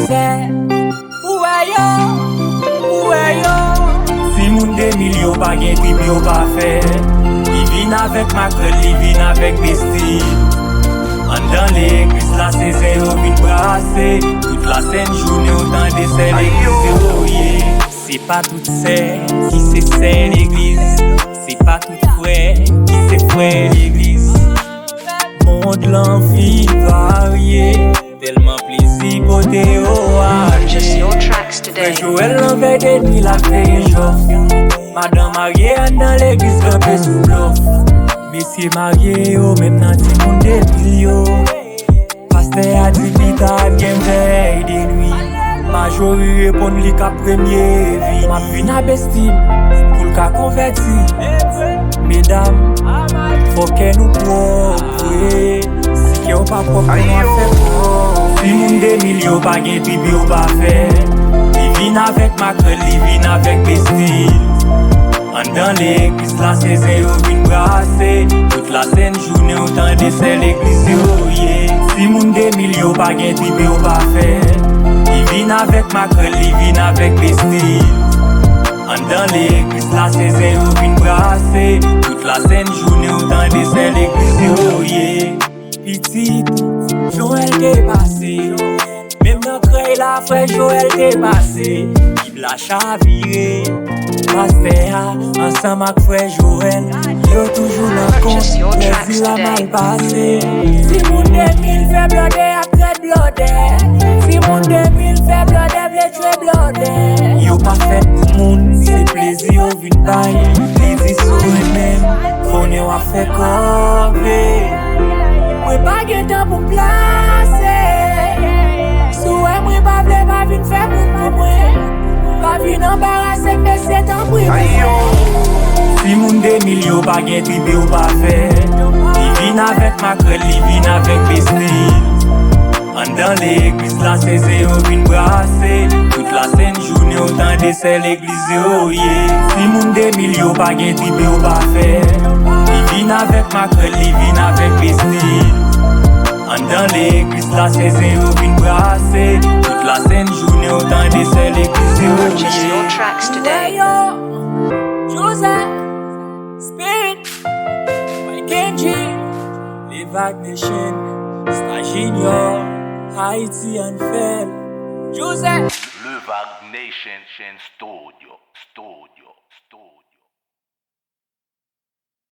c'est? Où est yo? Si moun de milio pa gen trip yo pa fait. Li vin avec Macron, li vin avec Besti. En dans l'église la c'est yo vin brasser. Toute la scène journée autant de c'est l'église oh yeah. C'est pas tout c'est qui c'est l'église. C'est pas tout frère qui c'est frère l'église. Monde l'envie varié. Tellement plaisir côté oh Just your tracks today. Joël l'envers de nuit la fait chauffe. Madame mariée dans l'église campée sous bluff. Messieurs mariés oh même dans ti monde de milio. Pasteur a dit vita game veille de nuit. Majorité répond li ka premier vie. Ma vie na Besti pour le cas converti. Mesdames, faut que nous propre. Si que ou pas propre, on fait quoi? Si moun de milio pa gen trip yo pa fait. Li vin avec Macron, li vin avec Besti. En dans l'église la c'est yo vin brasser. Toute la scène journée autant de c'est l'église oh yeah. Si moun de milio pa gen trip yo pa fait. Li vin avec Macron, li vin avec Besti. En dans l'église la c'est yo vin brasser. Toute la scène journée autant de c'est l'église oh yeah. Petit Joël t'est passé. Même dans crée la frère Joël t'est passé. Bible la chaviré. Pasteur ensemble avec frère Joël. Yo toujours dans compte. Les îles a mal passé. Si moun de mille fait blodé après blodé. Si moun de mille fait blodé vle tuer blodé. Yo pas fait pour moun. C'est plaisir au vin bail. Plaisir sur eux-mêmes. Qu'on yo a fait comme. Mwen pa gen tan pou plase. Souè mwen pa vle pa vin fè pou mwen. Pa vin embarrasse mè se tan privé. Si moun de milio pa gen trip yo pa fait. Li vin avec Macron, li vin avec Besti. En dans l'église la c'est yo vin brasser. Toute la scène journée autant de c'est l'église oh yeah. Si moun de milio pa gen trip yo pa fait. Li vin avec Macron, li vin avec Besti. En dans l'église la c'est yo vin brasser. Toute la scène journée autant de c'est l'église oh Just your yeah. tracks today. Joseph, Spirit, My Kenji, Levac Nation, Star Junior, Haiti and Fel, Joseph. Levac Nation Studio.